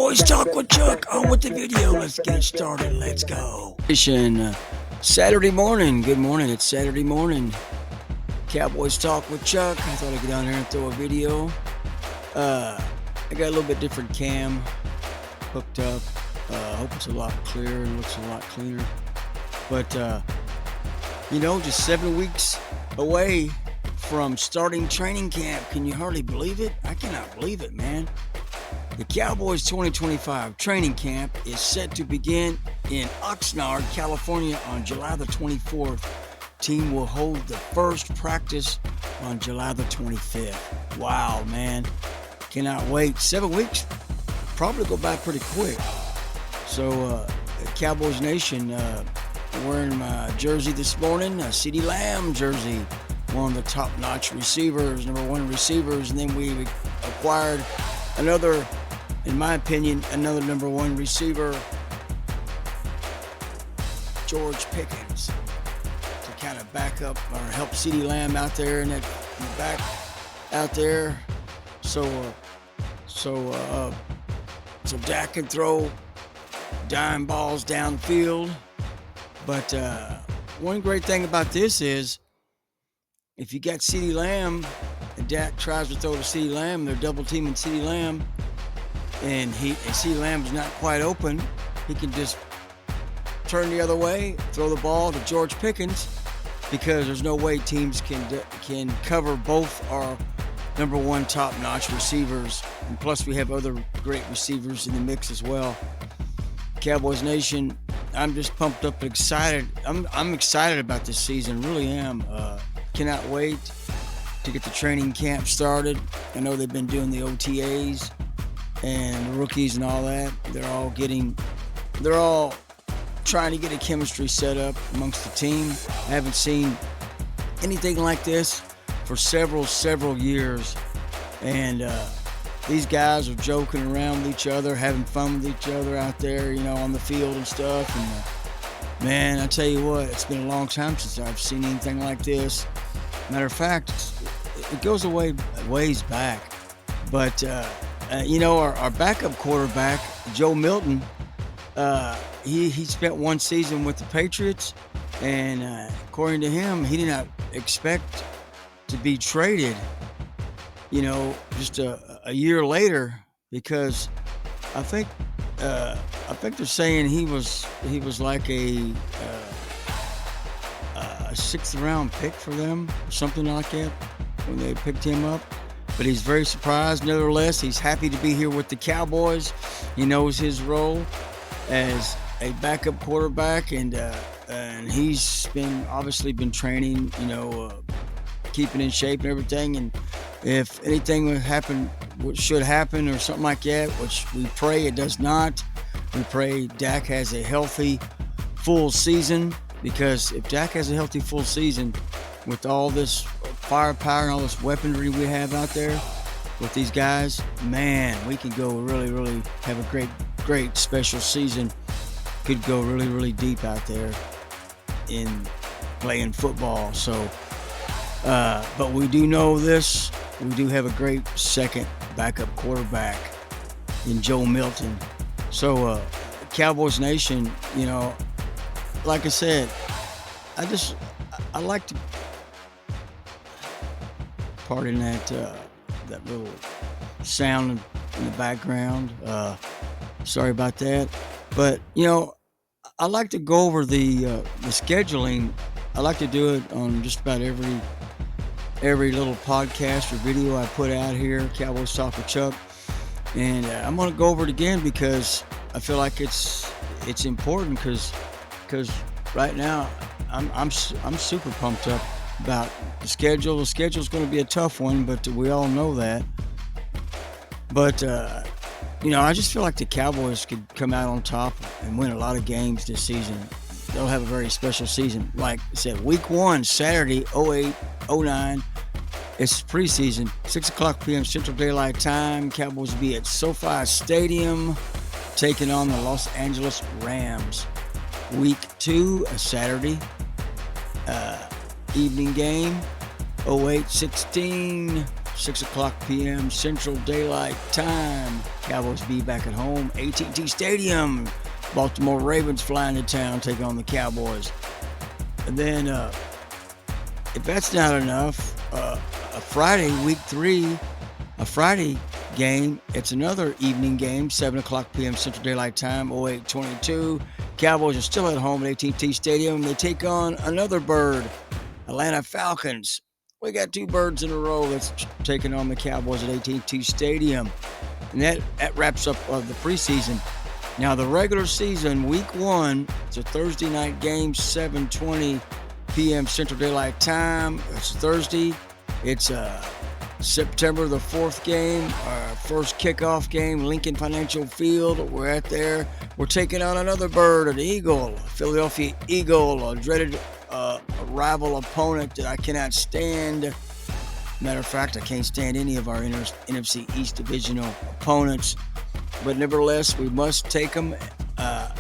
Cowboys Talk with Chuck. On with the video. Let's get started. Let's go. Saturday morning. Good morning. It's Saturday morning. Cowboys Talk with Chuck. I thought I'd get down here and throw a video. I got a little bit different cam hooked up. I hope it's a lot clearer and looks a lot cleaner. But, just 7 weeks away from starting training camp. Can you hardly believe it? I cannot believe it, man. The Cowboys 2025 training camp is set to begin in Oxnard, California on July the 24th. Team will hold the first practice on July the 25th. Wow, man. Cannot wait. 7 weeks, probably go by pretty quick. So, Cowboys Nation, wearing my jersey this morning, a CeeDee Lamb jersey, one of the top-notch receivers, number one receivers, and then we acquired another, in my opinion, another number one receiver, George Pickens, to kind of back up or help CeeDee Lamb out there in the back out there. So Dak can throw dime balls downfield. But one great thing about this is if you got CeeDee Lamb and Dak tries to throw to CeeDee Lamb, they're double teaming CeeDee Lamb, and CeeDee Lamb's not quite open, he can just turn the other way, throw the ball to George Pickens, because there's no way teams can cover both our number one top-notch receivers, and plus we have other great receivers in the mix as well. Cowboys Nation, I'm just pumped up and excited. I'm excited about this season, really am. Cannot wait to get the training camp started. I know they've been doing the OTAs and the rookies and all that. They're all trying to get a chemistry set up amongst the team. I haven't seen anything like this for several years. And these guys are joking around with each other, having fun with each other out there, on the field and stuff. And man, I tell you what, it's been a long time since I've seen anything like this. Matter of fact, it goes a ways back. But, our backup quarterback, Joe Milton, he spent one season with the Patriots, and according to him, he did not expect to be traded, just a year later, because I think they're saying he was like a sixth round pick for them or something like that when they picked him up. But he's very surprised. Nevertheless, he's happy to be here with the Cowboys. He knows his role as a backup quarterback, and he's obviously been training, keeping in shape and everything. And if anything should happen or something like that, which we pray it does not, we pray Dak has a healthy full season, because if Dak has a healthy full season with all this firepower and all this weaponry we have out there with these guys, man, we can go really have a great special season. Could go really deep out there in playing football. So but we do know this, we do have a great second backup quarterback in Joe Milton. So Cowboys Nation, like I said, I like to, pardon that little sound in the background. Sorry about that. But, I like to go over the scheduling. I like to do it on just about every little podcast or video I put out here, Cowboys Talk with Chuck. And I'm going to go over it again because I feel like it's important, because right now I'm super pumped up about the schedule. The schedule's going to be a tough one, but we all know that. But I just feel like the Cowboys could come out on top and win a lot of games this season. They'll have a very special season. Like I said, week 1, Saturday, 08-09. It's preseason, 6 o'clock p.m. Central Daylight Time. Cowboys will be at SoFi Stadium taking on the Los Angeles Rams. Week 2, a Saturday evening game, 08-16, 6 o'clock p.m. Central Daylight Time. Cowboys be back at home, AT&T Stadium. Baltimore Ravens flying to town, take on the Cowboys. And then, if that's not enough, a Friday, week 3, a Friday game. It's another evening game, 7 o'clock p.m. Central Daylight Time, 08:22. Cowboys are still at home at AT&T Stadium. They take on another bird, Atlanta Falcons. We got 2 birds in a row that's taking on the Cowboys at AT&T Stadium. And that wraps up the preseason. Now, the regular season, week 1, it's a Thursday night game, 7:20 p.m. Central Daylight Time. It's Thursday. It's September the 4th game, our first kickoff game, Lincoln Financial Field. We're at there. We're taking on another bird, an Eagle, Philadelphia Eagle, a dreaded a rival opponent that I cannot stand. Matter of fact, I can't stand any of our NFC East divisional opponents. But nevertheless, we must take them,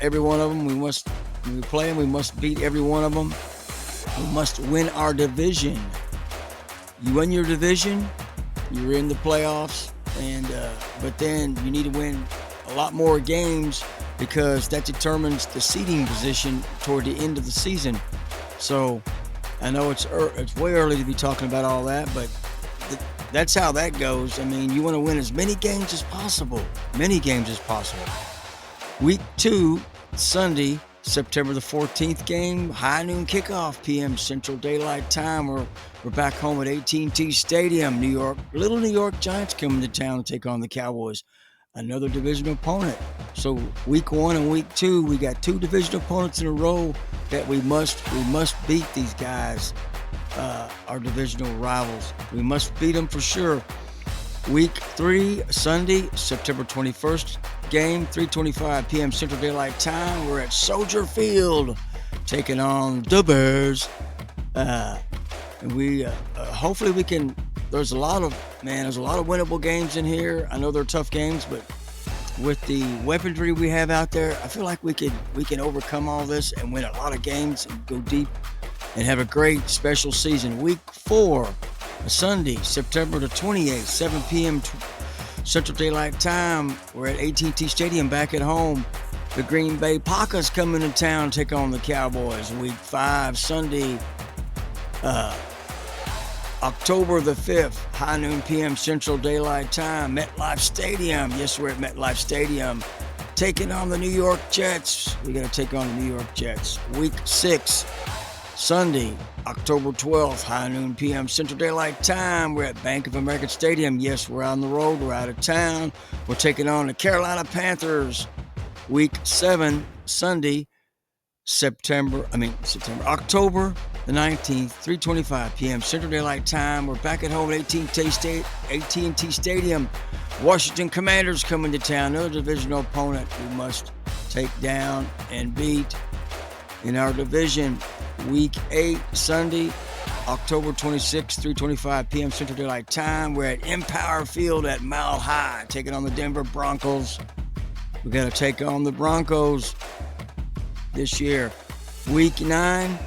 every one of them. When we play them, we must beat every one of them. We must win our division. You win your division, you're in the playoffs, and but then you need to win a lot more games because that determines the seeding position toward the end of the season. So I know it's way early to be talking about all that, but that's how that goes. I mean, you want to win as many games as possible. Week 2, Sunday, September the 14th game, high noon kickoff, p.m. Central Daylight Time. We're back home at AT&T Stadium, New York. Little New York Giants coming to town to take on the Cowboys, another divisional opponent. So week 1 and week 2, we got 2 divisional opponents in a row that we must beat these guys, our divisional rivals. We must beat them for sure. Week 3, Sunday, September 21st game, 3:25 p.m. Central Daylight Time. We're at Soldier Field taking on the Bears. And we hopefully we can. There's a lot of winnable games in here. I know they're tough games, but with the weaponry we have out there, I feel like we can overcome all this and win a lot of games and go deep and have a great special season. Week 4, Sunday, September the 28th, 7 p.m. Central Daylight Time. We're at AT&T Stadium back at home. The Green Bay Packers coming to town to take on the Cowboys. Week 5, Sunday, October the 5th, high noon p.m. Central Daylight Time, MetLife Stadium. Yes, we're at MetLife Stadium. Taking on the New York Jets. We're going to take on the New York Jets. Week 6, Sunday, October 12th, high noon p.m. Central Daylight Time. We're at Bank of America Stadium. Yes, we're on the road. We're out of town. We're taking on the Carolina Panthers. Week 7, Sunday, October the 19th, 3:25 p.m. Central Daylight Time. We're back at home at AT&T Stadium. Washington Commanders coming to town. Another divisional opponent we must take down and beat in our division. Week 8, Sunday, October 26th, 3:25 p.m. Central Daylight Time. We're at Empower Field at Mile High, taking on the Denver Broncos. We got to take on the Broncos this year. Week 9,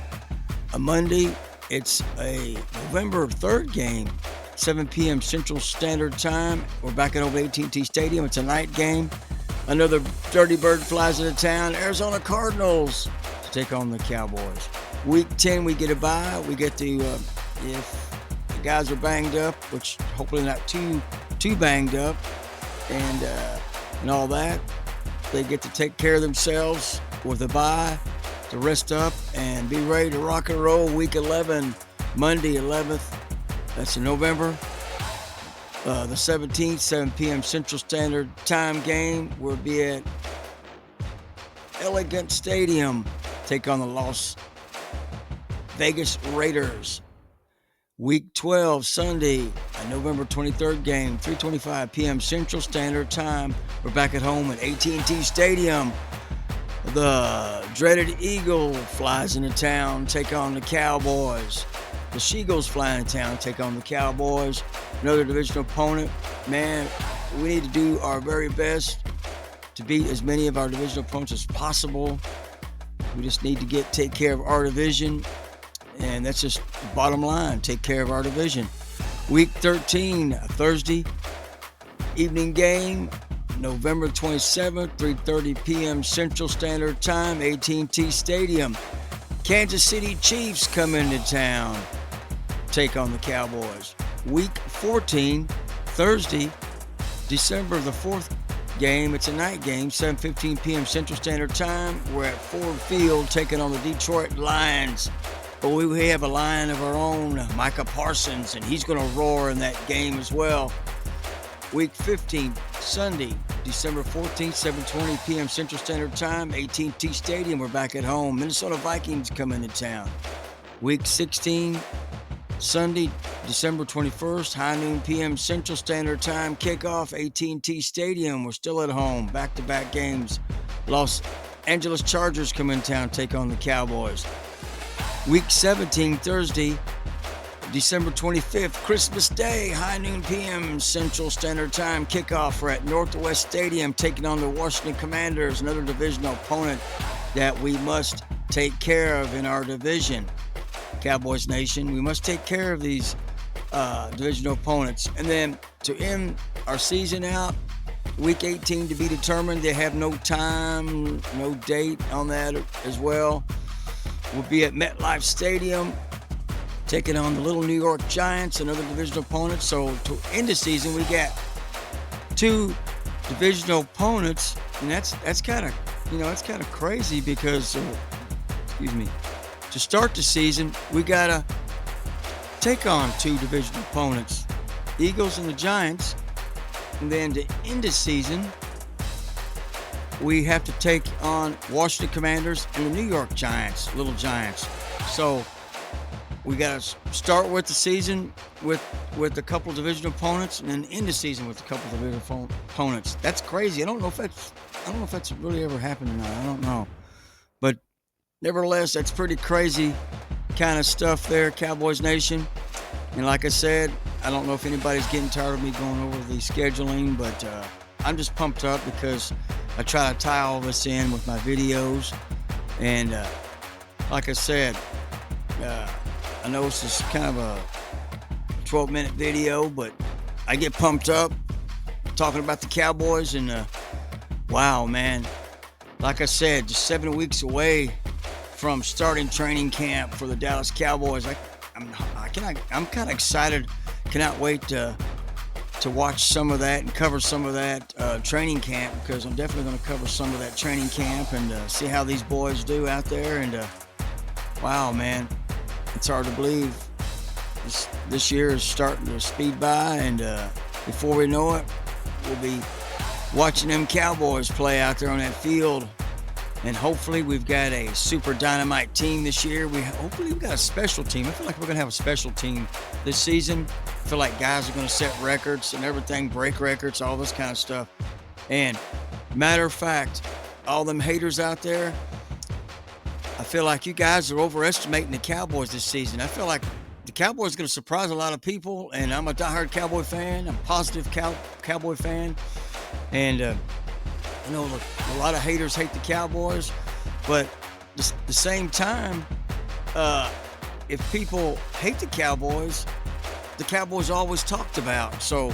a Monday. It's a November 3rd game, 7 p.m. Central Standard Time. We're back at over AT&T Stadium. It's a night game. Another Dirty Bird flies into town. Arizona Cardinals to take on the Cowboys. Week 10, we get a bye. We get to, if the guys are banged up, which hopefully not too banged up, and all that, they get to take care of themselves with a bye to rest up and be ready to rock and roll. Week 11, Monday 11th, that's in November, the 17th, 7 p.m. Central Standard Time game. We'll be at Elegant Stadium, take on the Las Vegas Raiders. Week 12, Sunday, a November 23rd game, 3:25 p.m. Central Standard Time. We're back at home at AT&T Stadium. The dreaded Eagle flies into town, take on the Cowboys. The She-Eagles fly into town, take on the Cowboys. Another divisional opponent. Man, we need to do our very best to beat as many of our divisional opponents as possible. We just need to take care of our division. And that's just the bottom line. Take care of our division. Week 13, Thursday evening game. November 27th, 3:30 p.m. Central Standard Time, AT&T Stadium. Kansas City Chiefs come into town, take on the Cowboys. Week 14, Thursday, December the 4th game. It's a night game, 7:15 p.m. Central Standard Time. We're at Ford Field taking on the Detroit Lions. But we have a Lion of our own, Micah Parsons, and he's going to roar in that game as well. Week 15, Sunday, December 14th, 7:20 p.m. Central Standard Time, AT&T Stadium. We're back at home. Minnesota Vikings come into town. Week 16, Sunday, December 21st, high noon p.m. Central Standard Time, kickoff, AT&T Stadium. We're still at home. Back-to-back games. Los Angeles Chargers come in town, take on the Cowboys. Week 17, Thursday, December 25th, Christmas Day, high noon p.m. Central Standard Time, kickoff. We're at Northwest Stadium, taking on the Washington Commanders, another divisional opponent that we must take care of in our division. Cowboys Nation, we must take care of these divisional opponents. And then to end our season out, Week 18 to be determined. They have no time, no date on that as well. We'll be at MetLife Stadium, taking on the Little New York Giants, another divisional opponent. So to end the season, we got two divisional opponents, and that's kind of it's kind of crazy because to start the season, we gotta take on two divisional opponents, Eagles and the Giants, and then to end the season, we have to take on Washington Commanders and the New York Giants, Little Giants. So we got to start with the season with a couple of divisional opponents, and then end the season with a couple of divisional opponents. That's crazy. I don't know if that's really ever happened or not. I don't know, but nevertheless, that's pretty crazy kind of stuff there, Cowboys Nation. And like I said, I don't know if anybody's getting tired of me going over the scheduling, but I'm just pumped up because I try to tie all this in with my videos. And like I said, I know this is kind of a 12-minute video, but I get pumped up talking about the Cowboys. And wow, man, like I said, just 7 weeks away from starting training camp for the Dallas Cowboys. I'm kind of excited. Cannot wait to watch some of that and cover some of that training camp, because I'm definitely going to cover some of that training camp and see how these boys do out there. And wow, man, it's hard to believe this year is starting to speed by, and before we know it, we'll be watching them Cowboys play out there on that field. And hopefully we've got a super dynamite team this year. Hopefully we've got a special team. I feel like we're going to have a special team this season. I feel like guys are going to set records and everything, break records, all this kind of stuff. And matter of fact, all them haters out there, I feel like you guys are overestimating the Cowboys this season. I feel like the Cowboys are going to surprise a lot of people, and I'm a diehard Cowboy fan. I'm a positive Cowboy fan. And I know a lot of haters hate the Cowboys, but at the same time, if people hate the Cowboys are always talked about. So,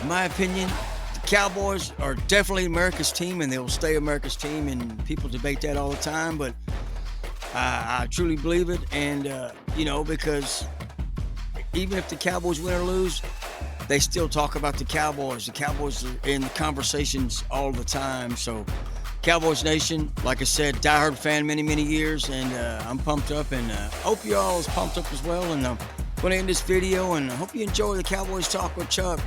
in my opinion, the Cowboys are definitely America's team, and they will stay America's team, and people debate that all the time, but I truly believe it. And, because even if the Cowboys win or lose, they still talk about the Cowboys. The Cowboys are in the conversations all the time. So, Cowboys Nation, like I said, diehard fan many, many years, and I'm pumped up, and hope you all is pumped up as well. And I'm going to end this video, and I hope you enjoy the Cowboys Talk with Chuck.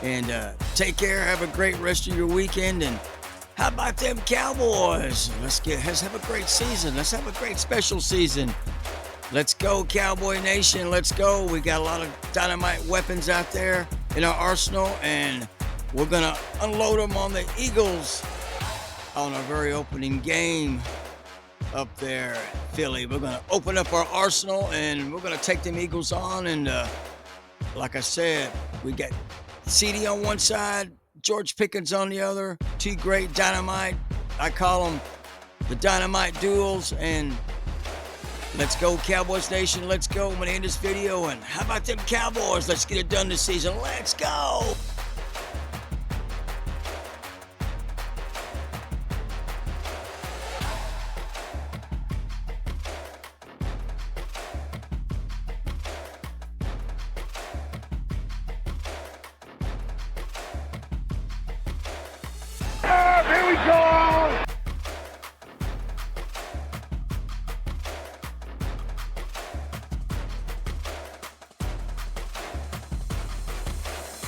And take care. Have a great rest of your weekend. And how about them Cowboys? Let's have a great season. Let's have a great special season. Let's go, Cowboy Nation. Let's go. We got a lot of dynamite weapons out there in our arsenal, and we're going to unload them on the Eagles on our very opening game up there in Philly. We're going to open up our arsenal, and we're going to take them Eagles on. And like I said, we got CD on one side, George Pickens on the other. Two great dynamite. I call them the dynamite duels. And let's go, Cowboys Nation. Let's go. I'm going to end this video. And how about them Cowboys? Let's get it done this season. Let's go.